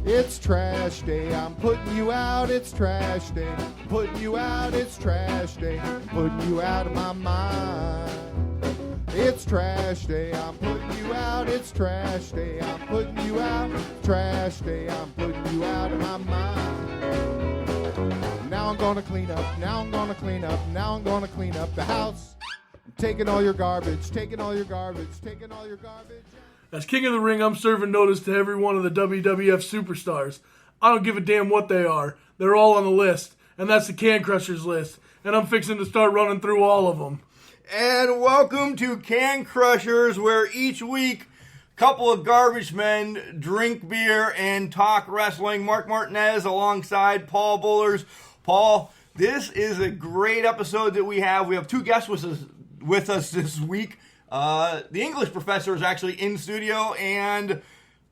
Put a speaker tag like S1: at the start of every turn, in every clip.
S1: It's trash day. I'm putting you out. It's trash day. Putting you out. It's trash day. Putting you out of my mind. It's trash day. I'm putting you out. It's trash day. I'm putting you out. Trash day. I'm putting you out of my mind. Now I'm gonna clean up. Now I'm gonna clean up. Now I'm gonna clean up the house. I'm taking all your garbage. Taking all your garbage. Taking all your garbage.
S2: As King of the Ring, I'm serving notice to every one of the WWF superstars. I don't give a damn what they are. They're all on the list, and that's the Can Crushers list. And I'm fixing to start running through all of them.
S3: And welcome to Can Crushers, where each week a couple of garbage men drink beer and talk wrestling. Mark Martinez alongside Paul Bullers. Paul, this is a great episode that we have. We have two guests with us this week. The English professor is actually in studio, and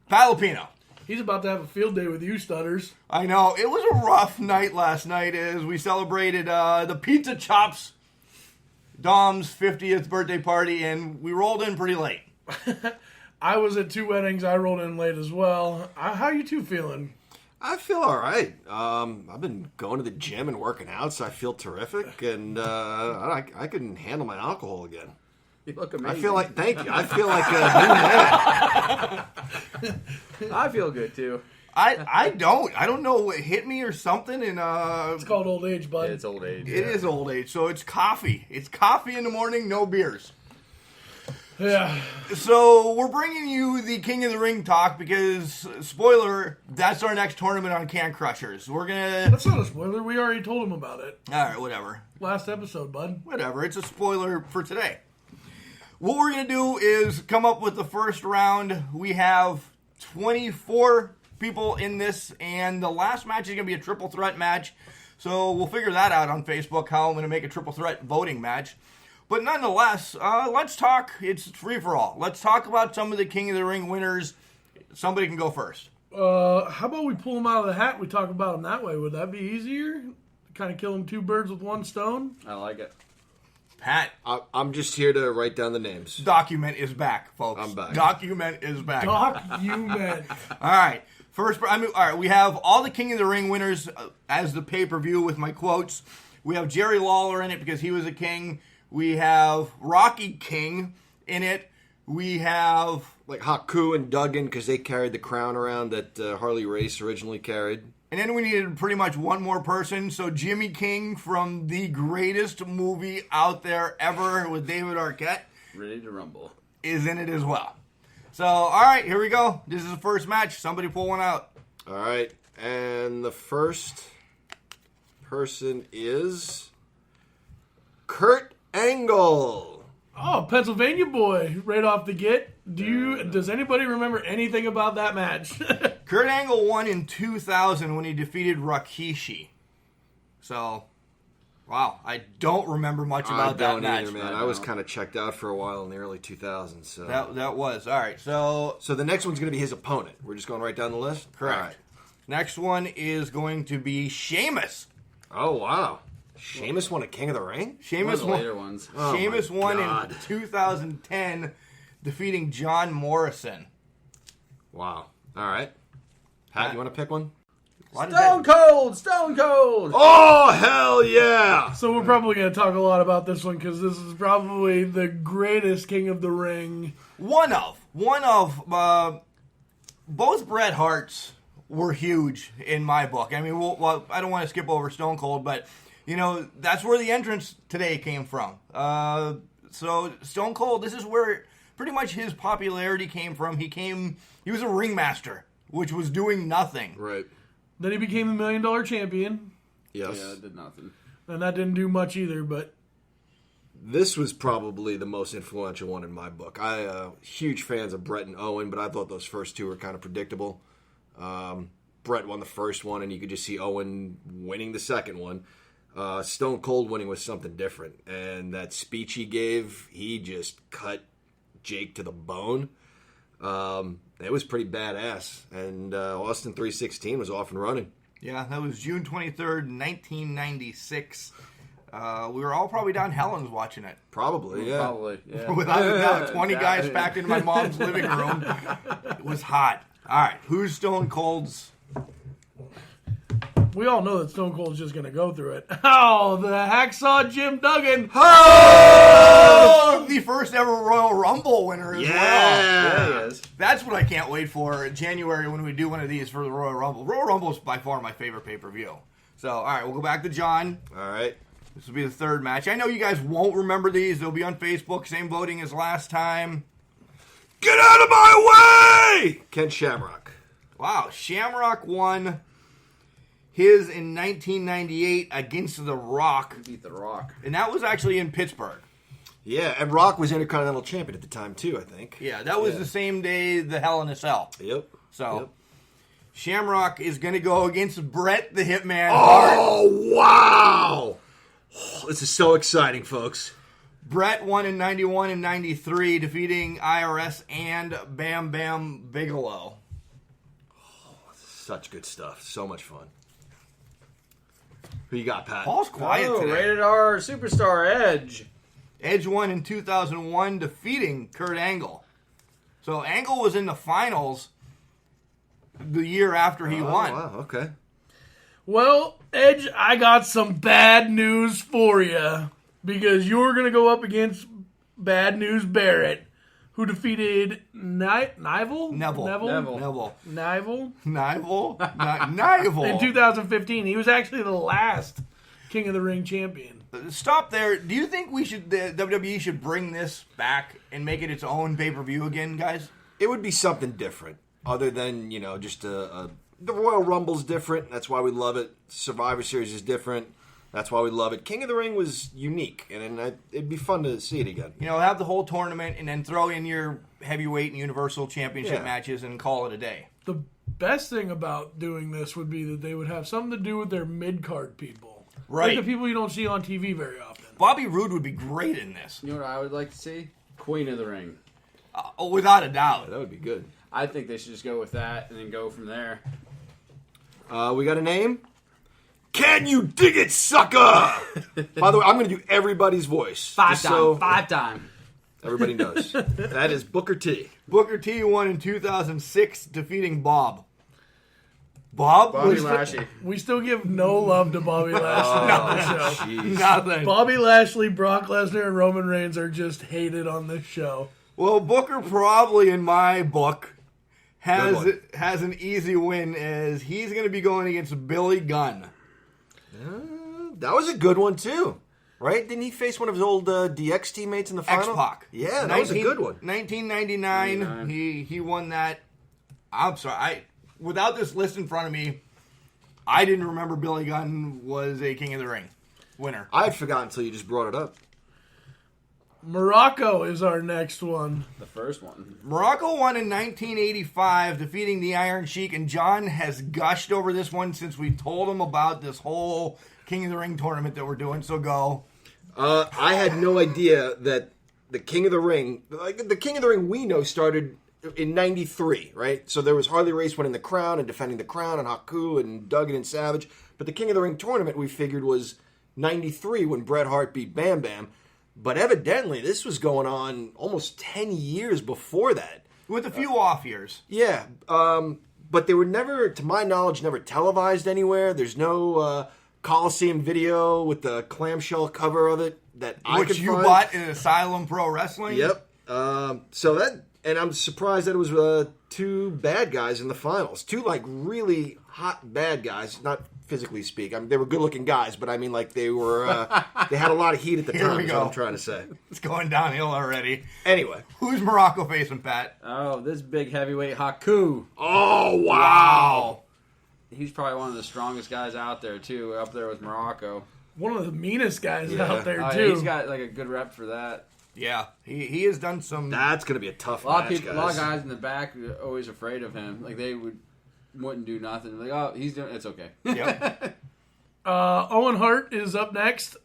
S3: Pat Lupino.
S2: He's about to have a field day with you, Stutters.
S3: I know. It was a rough night last night as we celebrated the Pizza Chops Dom's 50th birthday party, and we rolled in pretty late.
S2: I was at two weddings. I rolled in late as well. How you two feeling?
S4: I feel all right. I've been going to the gym and working out, so I feel terrific, and I can handle my alcohol again.
S5: You look amazing.
S4: I feel like, thank you. I feel like a new man.
S5: I feel good too.
S3: I don't know what hit me or something, and
S2: It's called old age, bud.
S5: It's old age.
S3: it is old age. So it's coffee. It's coffee in the morning, no beers.
S2: Yeah.
S3: So we're bringing you the King of the Ring talk because, spoiler, that's our next tournament on Can Crushers. We're gonna.
S2: That's not a spoiler. We already told him about it.
S3: All right, whatever.
S2: Last episode, bud.
S3: Whatever. It's a spoiler for today. What we're going to do is come up with the first round. We have 24 people in this, and the last match is going to be a triple threat match. So we'll figure that out on Facebook, how I'm going to make a triple threat voting match. But nonetheless, let's talk. It's free for all. Let's talk about some of the King of the Ring winners. Somebody can go first.
S2: How about we pull them out of the hat? We talk about them that way. Would that be easier? Kind of kill them two birds with one stone?
S5: I like it.
S3: Pat,
S4: I'm just here to write down the names.
S3: document is back, folks.
S4: I'm back.
S3: Document is back.
S2: Document.
S3: All right. All right, we have all the King of the Ring winners as the pay-per-view with my quotes. We have Jerry Lawler in it because he was a king. We have Rocky King in it. We have...
S4: Like Haku and Duggan, because they carried the crown around that Harley Race originally carried.
S3: And then we needed pretty much one more person. So Jimmy King from the greatest movie out there ever with David Arquette
S5: Ready to rumble.
S3: is in it as well. So, all right, here we go. This is the first match. Somebody pull one out.
S4: All right, and the first person is Kurt Angle.
S2: Oh, Pennsylvania boy, right off the get. Does anybody remember anything about that match?
S3: Kurt Angle won in 2000 when he defeated Rikishi. So, wow, I don't remember much about that match.
S4: Either, man. I was kind of checked out for a while in the early 2000s. So
S3: That was. All right, so
S4: the next one's going to be his opponent. We're just going right down the list?
S3: correct.
S4: All right.
S3: Next one is going to be Sheamus.
S4: Oh, wow. Sheamus won a King of the Ring?
S5: One
S3: Sheamus
S5: of the
S3: won,
S5: later ones.
S4: Oh,
S3: Sheamus
S4: my
S3: won
S4: God.
S3: in 2010, defeating John Morrison.
S4: Wow. All right. Pat, you want to pick one?
S3: Why does
S5: Stone
S3: that-
S5: Cold! Stone Cold!
S4: Oh, hell yeah!
S2: So we're probably going to talk a lot about this one because this is probably the greatest King of the Ring.
S3: One of both Bret Harts were huge in my book. I mean, I don't want to skip over Stone Cold, but you know that's where the entrance today came from. So Stone Cold, this is where pretty much his popularity came from. He was a ringmaster, which was doing nothing.
S4: Right.
S2: Then he became the $1 Million champion,
S4: Yes.
S5: Yeah, it did nothing.
S2: and that didn't do much either, but
S4: This was probably the most influential one in my book. Huge fans of Bret and Owen, but I thought those first two were kind of predictable. Bret won the first one, and you could just see Owen winning the second one. Stone Cold winning was something different, and that speech he gave, he just cut Jake to the bone. It was pretty badass, and Austin 316 was off and running.
S3: Yeah, that was June 23rd, 1996. We were all probably down Helen's watching it.
S4: Probably, yeah.
S5: Probably, yeah.
S3: Without a doubt, 20 guys packed into my mom's living room. It was hot. All right, who's Stone Cold's
S2: We all know that Stone Cold's just going to go through it. Oh, the Hacksaw Jim Duggan.
S3: Oh, the first ever Royal Rumble winner as well.
S5: There he is.
S3: That's what I can't wait for in January when we do one of these for the Royal Rumble. Royal Rumble is by far my favorite pay-per-view. So, all right, we'll go back to John.
S4: All right.
S3: This will be the third match. I know you guys won't remember these. They'll be on Facebook. Same voting as last time.
S4: Get out of my way! Ken Shamrock.
S3: Wow, Shamrock won his in 1998 against The Rock.
S5: Beat The Rock.
S3: And that was actually in Pittsburgh.
S4: Yeah, and Rock was Intercontinental Champion at the time, too, I think.
S3: Yeah, that was the same day the Hell in a Cell.
S4: Yep.
S3: So,
S4: Yep.
S3: Shamrock is going to go against Bret the Hitman Hart.
S4: Oh, wow! Oh, this is so exciting, folks.
S3: Bret won in 91 and 93, defeating IRS and Bam Bam Bigelow.
S4: Such good stuff. So much fun. Who you got, Pat?
S3: Paul's quiet
S5: Oh,
S3: today.
S5: Rated R Superstar Edge.
S3: Edge won in 2001, defeating Kurt Angle. So Angle was in the finals the year after he won.
S4: Wow, okay.
S2: Well, Edge, I got some bad news for you because you're going to go up against Bad News Barrett, who defeated Nivel?
S3: Neville.
S2: In 2015. He was actually the last King of the Ring champion.
S3: Stop there. Do you think the WWE should bring this back and make it its own pay-per-view again, guys?
S4: It would be something different, other than, just the Royal Rumble's different. That's why we love it. Survivor Series is different. That's why we love it. King of the Ring was unique, and it'd be fun to see it again.
S3: Have the whole tournament and then throw in your heavyweight and universal championship matches and call it a day.
S2: The best thing about doing this would be that they would have something to do with their mid-card people.
S3: Right.
S2: Like the people you don't see on TV very often.
S3: Bobby Roode would be great in this.
S5: You know what I would like to see? Queen of the Ring.
S3: Without a doubt.
S4: That would be good.
S5: I think they should just go with that and then go from there.
S4: We got a name? Can you dig it, sucker? By the way, I'm going to do everybody's voice.
S5: Five
S4: just
S5: time.
S4: Everybody knows. That is Booker T.
S3: Booker T won in 2006, defeating Bob. Bob?
S5: Bobby Lashley.
S2: We still give no love to Bobby Lashley on the show.
S4: Jeez.
S3: Nothing.
S2: Bobby Lashley, Brock Lesnar, and Roman Reigns are just hated on this show.
S3: Well, Booker probably, in my book,
S4: Good
S3: has an easy win as he's going to be going against Billy Gunn.
S4: That was a good one, too. Right? Didn't he face one of his old DX teammates in the final?
S3: X-Pac.
S4: Yeah, that was a good one.
S3: 1999, he won that. I'm sorry. Without this list in front of me, I didn't remember Billy Gunn was a King of the Ring winner.
S4: I had forgotten until you just brought it up.
S2: Morocco is our next one.
S5: The first one.
S3: Morocco won in 1985, defeating the Iron Sheik, and John has gushed over this one since we told him about this whole King of the Ring tournament that we're doing, so go.
S4: I had no idea that the King of the Ring, the King of the Ring we know started in 93, right? So there was Harley Race winning the crown and defending the crown and Haku and Duggan and Savage. But the King of the Ring tournament we figured was 93 when Bret Hart beat Bam Bam. But evidently this was going on almost 10 years before that.
S3: With a few off years.
S4: Yeah, but they were never, to my knowledge, never televised anywhere. There's no Coliseum video with the clamshell cover of it that I could
S3: Which you
S4: find.
S3: bought in Asylum Pro Wrestling?
S4: Yep. So that, and I'm surprised that it was two bad guys in the finals. Two, really hot bad guys, not physically speak. I mean, they were good-looking guys, but I mean, they were, they had a lot of heat at the
S3: Here
S4: time,
S3: we
S4: is
S3: go.
S4: what I'm trying to say.
S3: It's going downhill already.
S4: Anyway.
S3: Who's Morocco facing, Pat?
S5: Oh, this big heavyweight Haku.
S4: Oh, wow.
S5: He's probably one of the strongest guys out there, too, up there with Morocco.
S2: One of the meanest guys
S4: Yeah.
S2: out there,
S5: Oh, yeah,
S2: too.
S5: he's got a good rep for that.
S3: Yeah, he has done some...
S4: That's going to be a tough
S5: A lot
S4: match,
S5: of people, a lot of guys in the back are always afraid of him. They wouldn't do nothing. Oh, he's doing it's okay.
S3: Yep.
S2: Owen Hart is up next,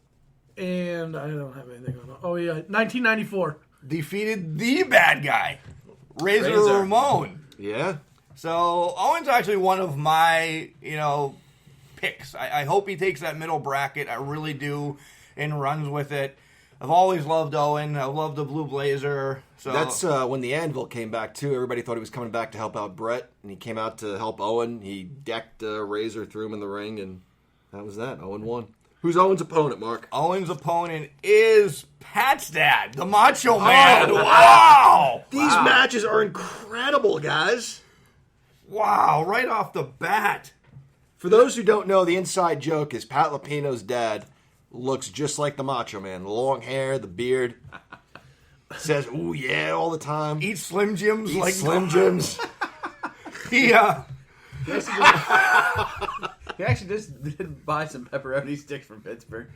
S2: and I don't have anything on. Oh yeah, 1994.
S3: Defeated the bad guy, Razor Ramon.
S4: Yeah.
S3: So Owen's actually one of my, picks. I hope he takes that middle bracket. I really do, and runs with it. I've always loved Owen. I love the Blue Blazer. So
S4: That's when the Anvil came back, too. Everybody thought he was coming back to help out Brett, and he came out to help Owen. He decked Razor, threw him in the ring, and that was that. Owen won. Who's Owen's opponent, Mark?
S3: Owen's opponent is Pat's dad, the Macho Man. Wow!
S4: These matches are incredible, guys.
S3: Wow, right off the bat.
S4: For those who don't know, the inside joke is Pat Lapino's dad looks just like the Macho Man. The long hair, the beard. Says, ooh, yeah, all the time.
S3: Eat Slim Jims like
S4: Slim Jims.
S3: He
S5: He actually just did buy some pepperoni sticks from Pittsburgh.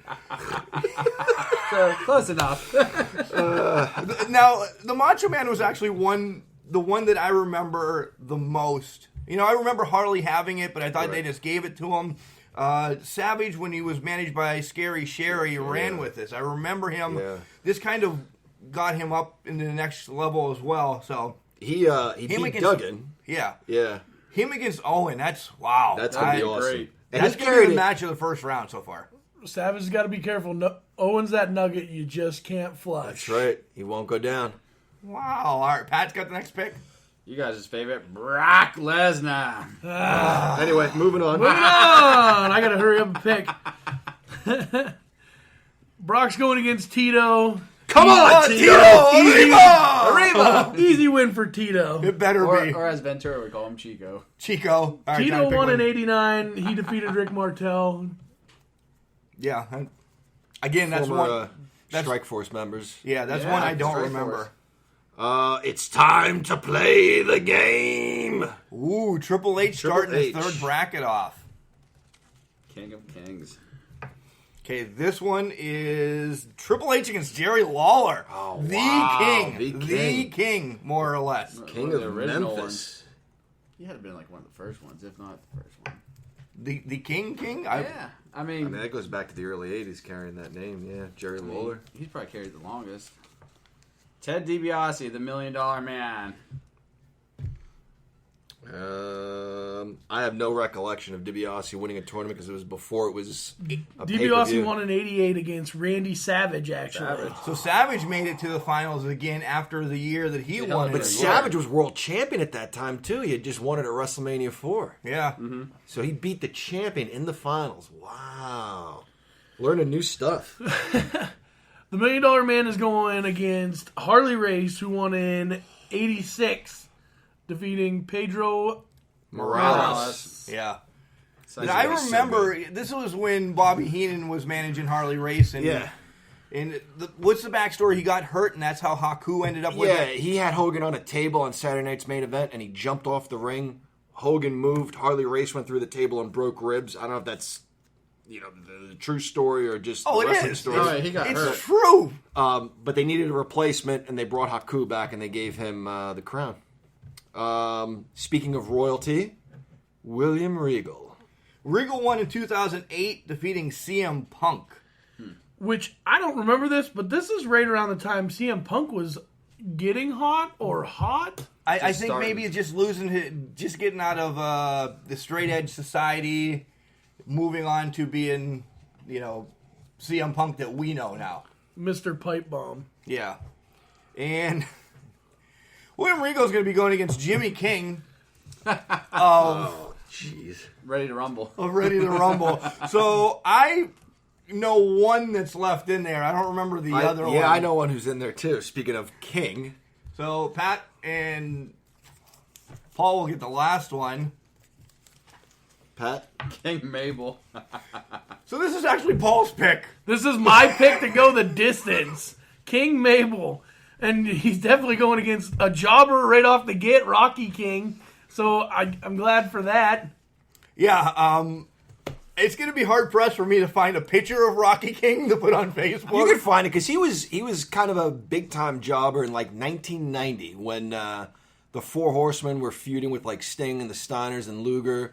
S5: So, close enough.
S3: Now, the Macho Man was actually the one that I remember the most. You know, I remember Harley having it, but I thought they just gave it to him. Savage, when he was managed by Scary Sherry, ran with this. I remember him. Yeah. This kind of got him up into the next level as well. So
S4: he beat Duggan.
S3: Yeah.
S4: Yeah.
S3: Him against Owen, that's wow.
S4: That's going to be awesome.
S5: Great.
S4: And
S3: that's going to be the match of the first round so far.
S2: Savage has got to be careful. No, Owen's that nugget you just can't flush.
S4: That's right. He won't go down.
S3: Wow. All right, Pat's got the next pick.
S5: You guys' favorite, Brock Lesnar.
S4: Anyway, moving on.
S2: Moving on. I got to hurry up and pick. Brock's going against Tito.
S4: Come on, Tito!
S3: Arriba!
S2: Easy win for Tito.
S3: It better be.
S5: Or as Ventura would call him, Chico.
S3: Chico. All right,
S2: Tito won in 89. He defeated Rick Martel.
S3: Yeah. Again, that's
S4: Former,
S3: one.
S4: Strike Force members.
S3: Yeah, that's one I don't remember.
S4: It's time to play the game.
S3: Ooh, Triple H starting his third bracket off.
S5: King of Kings.
S3: Okay, this one is Triple H against Jerry Lawler.
S4: Oh,
S3: the
S4: wow.
S3: king.
S4: The
S3: The king, more or less.
S4: King of Memphis.
S5: He had to been like one of the first ones, if not the first one.
S3: The king?
S5: Yeah. I mean,
S4: that goes back to the early 80s carrying that name. Yeah, Jerry Lawler.
S5: He's probably carried the longest. Ted DiBiase, the $1 Million Man.
S4: I have no recollection of DiBiase winning a tournament because it was before it was a
S2: DiBiase
S4: pay-per-view.
S2: won in 88 against Randy Savage, actually.
S3: So Savage made it to the finals again after the year that he won it.
S4: But Savage was world champion at that time, too. He had just won it at WrestleMania 4.
S3: Yeah.
S5: Mm-hmm.
S4: So he beat the champion in the finals. Wow. Learning new stuff.
S2: The $1 Million Man is going against Harley Race, who won in 86, defeating Pedro
S4: Morales.
S3: Yeah.
S5: And
S3: I remember, this was when Bobby Heenan was managing Harley Race. And,
S4: Yeah.
S3: And what's the backstory? He got hurt, and that's how Haku ended up with it?
S4: Yeah, he had Hogan on a table on Saturday night's main event, and he jumped off the ring. Hogan moved. Harley Race went through the table and broke ribs. I don't know if that's the true story or just the wrestling story.
S5: Oh, he got hurt.
S3: It's true.
S4: But they needed a replacement, and they brought Haku back, and they gave him the crown. Speaking of royalty, William Regal.
S3: Regal won in 2008, defeating CM Punk.
S2: which I don't remember this, but this is right around the time CM Punk was getting hot or hot.
S3: I think maybe it's just just getting out of the straight edge society, moving on to being, CM Punk that we know now.
S2: Mr. Pipe Bomb.
S3: Yeah. And William Regal's going to be going against Jimmy King.
S4: Oh, jeez.
S5: Ready to rumble.
S3: Ready to rumble. So I know one that's left in there. I don't remember the other one.
S4: Yeah, I know one who's in there too. Speaking of King.
S3: So Pat and Paul will get the last one.
S4: Pat?
S5: King Mabel.
S3: So this is actually Paul's pick.
S2: This is my pick to go the distance. King Mabel. And he's definitely going against a jobber right off the get, Rocky King. So I'm glad for that.
S3: Yeah, it's going to be hard pressed for me to find a picture of Rocky King to put on Facebook.
S4: You can find it because he was kind of a big time jobber in like 1990 when the Four Horsemen were feuding with like Sting and the Steiners and Luger.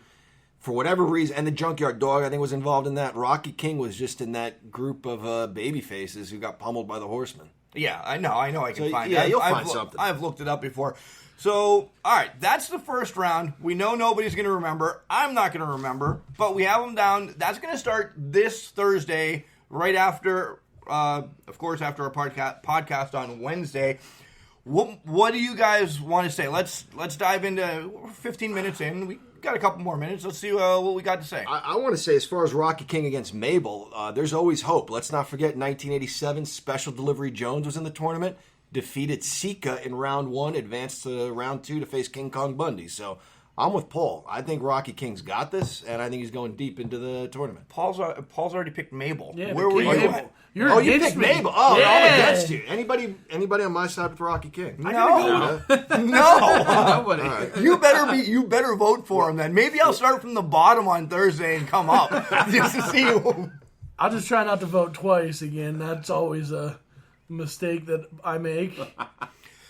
S4: For whatever reason, and the Junkyard Dog, I think, was involved in that. Rocky King was just in that group of baby faces who got pummeled by the Horsemen.
S3: Yeah, I know I can find it.
S4: Yeah, you'll find something.
S3: I've looked it up before. So, all right, that's the first round. We know nobody's going to remember. I'm not going to remember, but we have them down. That's going to start this Thursday, right after of course, after our podcast on Wednesday. What do you guys want to say? Let's dive into 15 minutes in. We got a couple more minutes. Let's see what we got to say.
S4: I want to say, as far as Rocky King against Mabel, there's always hope. Let's not forget 1987, Special Delivery Jones was in the tournament, defeated Sika in round 1, advanced to round 2 to face King Kong Bundy. So I'm with Paul. I think Rocky King's got this, and I think he's going deep into the tournament.
S3: Paul's already picked Mabel.
S2: Yeah,
S3: Where were you at?
S2: You're
S4: you
S2: against
S4: picked
S2: me.
S4: Mabel. Oh,
S2: Yeah.
S4: I'm against you. Anybody on my side with Rocky King?
S3: No.
S2: gotta
S3: No.
S5: Nobody.
S4: All right.
S3: You better vote for him then. Maybe I'll start from the bottom on Thursday and come up just to see who.
S2: I'll just try not to vote twice again. That's always a mistake that I make.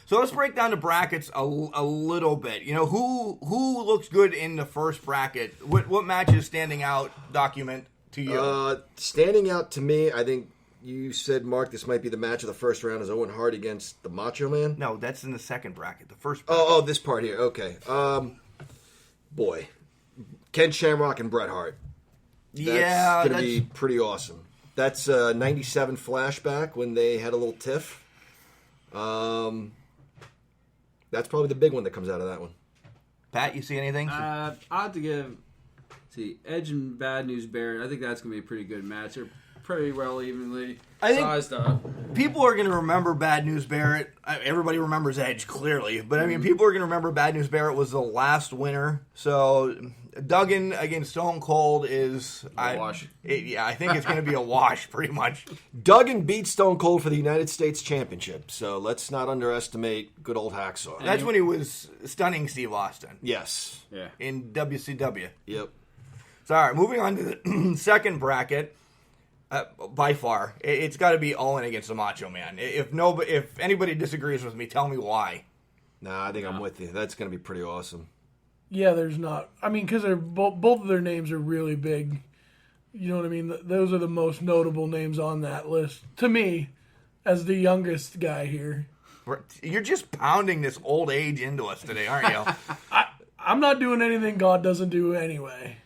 S3: So let's break down the brackets a little bit. You know, who looks good in the first bracket? What match is standing out? Document to you.
S4: Standing out to me, I think you said, Mark, this might be the match of the first round is Owen Hart against the Macho Man.
S3: No, that's in the second bracket. The first bracket.
S4: Oh, this part here. Okay. Boy. Ken Shamrock and Bret Hart. That's going to be pretty awesome. That's 97 flashback when they had a little tiff. That's probably the big one that comes out of that one.
S3: Pat, you see anything?
S5: I have to give Edge and Bad News Barrett. I think that's going to be a pretty good match. They're pretty well evenly sized up.
S3: People are going to remember Bad News Barrett. Everybody remembers Edge, clearly. But, I mean, people are going to remember Bad News Barrett was the last winner. So, Duggan against Stone Cold is...
S5: A wash.
S3: I think it's going to be a wash, pretty much.
S4: Duggan beat Stone Cold for the United States Championship, so let's not underestimate good old Hacksaw.
S3: That's when he was stunning Steve Austin.
S4: Yes.
S5: Yeah.
S3: In WCW.
S4: Yep.
S3: So, all right, moving on to the second bracket. By far, it's got to be Owen against the Macho Man. If anybody disagrees with me, tell me why.
S4: Nah, I think I'm with you. That's going to be pretty awesome.
S2: Yeah, there's not. I mean, because both of their names are really big. You know what I mean? Those are the most notable names on that list. To me, as the youngest guy here.
S3: You're just pounding this old age into us today, aren't you?
S2: I'm not doing anything God doesn't do anyway.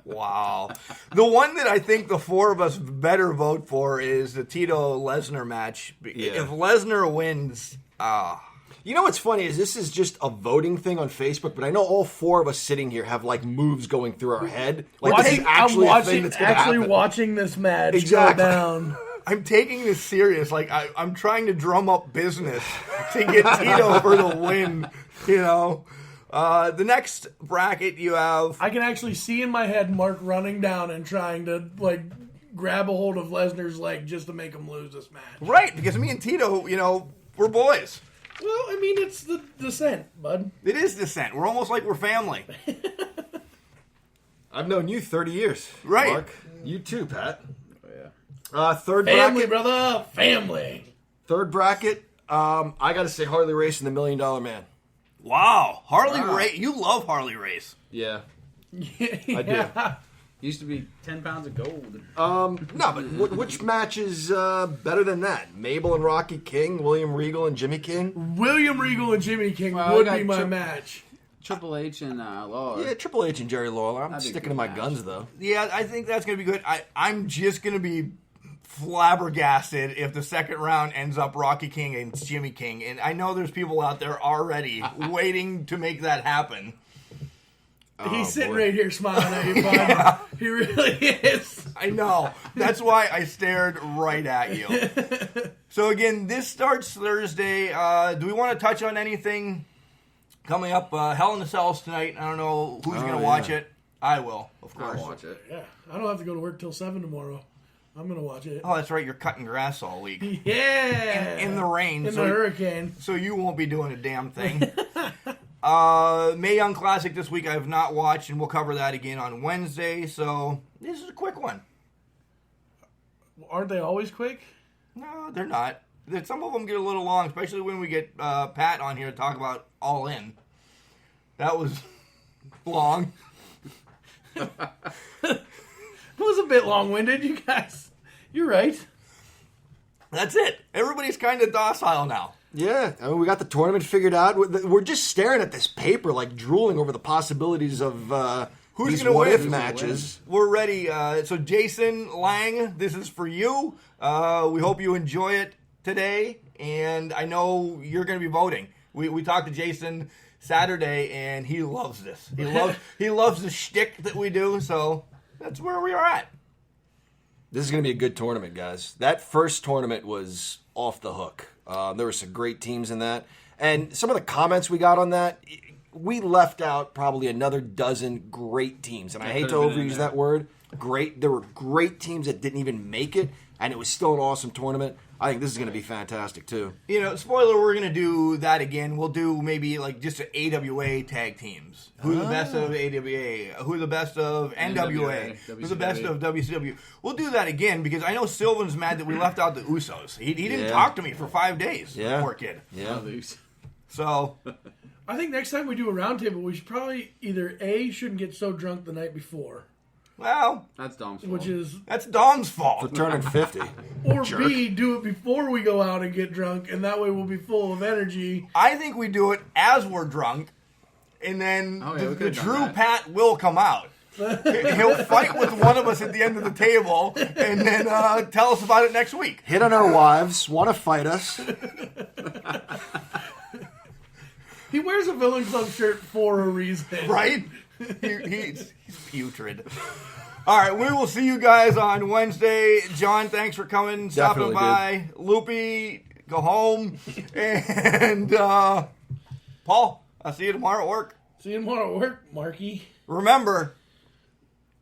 S3: Wow. The one that I think the four of us better vote for is the Tito Lesnar match.
S4: Yeah.
S3: If Lesnar wins,
S4: You know what's funny is this is just a voting thing on Facebook, but I know all four of us sitting here have like moves going through our head. Like this is actually a thing that's going to happen.
S2: Watching this match
S4: Exactly.
S2: go down.
S3: I'm taking this serious. Like I'm trying to drum up business to get Tito for the win. You know. The next bracket you have.
S2: I can actually see in my head Mark running down and trying to like grab a hold of Lesnar's leg just to make him lose this match.
S3: Right, because me and Tito, you know, we're boys.
S2: Well, I mean, it's the descent, bud.
S3: It is descent. We're almost like we're family.
S4: I've known you 30 years.
S3: Right.
S4: Mark. You too, Pat.
S5: Oh, yeah.
S4: Third
S2: Family,
S4: bracket.
S2: brother. Family.
S4: Third bracket. I got to say Harley Race and the $1 Million Man.
S3: Wow. Harley Race. You love Harley Race.
S4: Yeah.
S2: I
S4: do.
S5: Used to be 10 pounds of gold.
S4: No, but which match is better than that? Mabel and Rocky King, William Regal and Jimmy King?
S2: William Regal and Jimmy King
S5: Well,
S2: would
S5: I
S2: be
S5: got
S2: my match.
S5: Triple H and Lawler.
S4: Yeah, Triple H and Jerry Lawler. I'm
S5: That'd be a
S4: sticking
S5: good
S4: to my
S5: match.
S4: guns, though.
S3: Yeah, I think that's going to be good. I'm just going to be flabbergasted if the second round ends up Rocky King against Jimmy King. And I know there's people out there already waiting to make that happen.
S2: He's sitting
S4: boy.
S2: right here smiling at you, bud. He really is.
S3: I know. That's why I stared right at you. So again, this starts Thursday. Do we want to touch on anything coming up? Hell in the Cells tonight. I don't know who's going to watch it. I will, of course.
S5: I'll watch it.
S2: Yeah, I don't have to go to work till 7 tomorrow. I'm gonna watch it.
S3: Oh, that's right. You're cutting grass all week.
S2: Yeah,
S3: In the rain.
S2: in the hurricane.
S3: So you won't be doing a damn thing. Mae Young Classic this week I have not watched, and we'll cover that again on Wednesday. So this is a quick one.
S2: Aren't they always quick?
S3: No, they're not. Some of them get a little long, especially when we get Pat on here to talk about All In. That was long.
S2: It was a bit long-winded, you guys. You're right.
S3: That's it. Everybody's kind of docile now.
S4: Yeah, I mean, we got the tournament figured out. We're just staring at this paper, like drooling over the possibilities of
S3: Who's
S4: these
S3: going to win?
S4: what-if matches.
S3: We're ready. So Jason Lang, this is for you. We hope you enjoy it today, and I know you're going to be voting. We talked to Jason Saturday, and he loves this. He loves the shtick that we do, so that's where we are at.
S4: This is going to be a good tournament, guys. That first tournament was off the hook. There were some great teams in that. And some of the comments we got on that, we left out probably another dozen great teams. And I hate to overuse that word. Great. There were great teams that didn't even make it, and it was still an awesome tournament. I think this is going to be fantastic, too.
S3: You know, spoiler, we're going to do that again. We'll do maybe like just an AWA tag teams. Who's the best of AWA? Who's the best of NWA? Who's the best of WCW? We'll do that again because I know Sylvan's mad that we left out the Usos. He didn't talk to me for 5 days.
S4: Yeah.
S3: Poor kid.
S4: Yeah.
S3: So
S2: I think next time we do a roundtable, we should probably either A, shouldn't get so drunk the night before.
S3: Well,
S5: that's Dom's fault.
S2: Which is...
S3: That's Dom's fault.
S4: For turning 50.
S2: Or B, do it before we go out and get drunk, and that way we'll be full of energy.
S3: I think we do it as we're drunk, and then the true Pat will come out. He'll fight with one of us at the end of the table, and then tell us about it next week.
S4: Hit on our wives, want to fight us.
S2: He wears a Villain Club shirt for a reason.
S3: Right? He's putrid. All right, we will see you guys on Wednesday. John, thanks for coming, stopping by. Loopy, go home. And Paul, I'll see you tomorrow at work.
S2: See you tomorrow at work, Marky.
S3: Remember,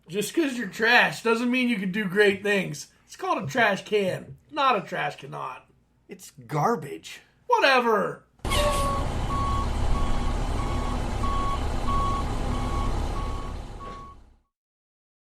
S2: just because you're trash doesn't mean you can do great things. It's called a trash can, not a trash cannot.
S3: it's garbage.
S2: Whatever.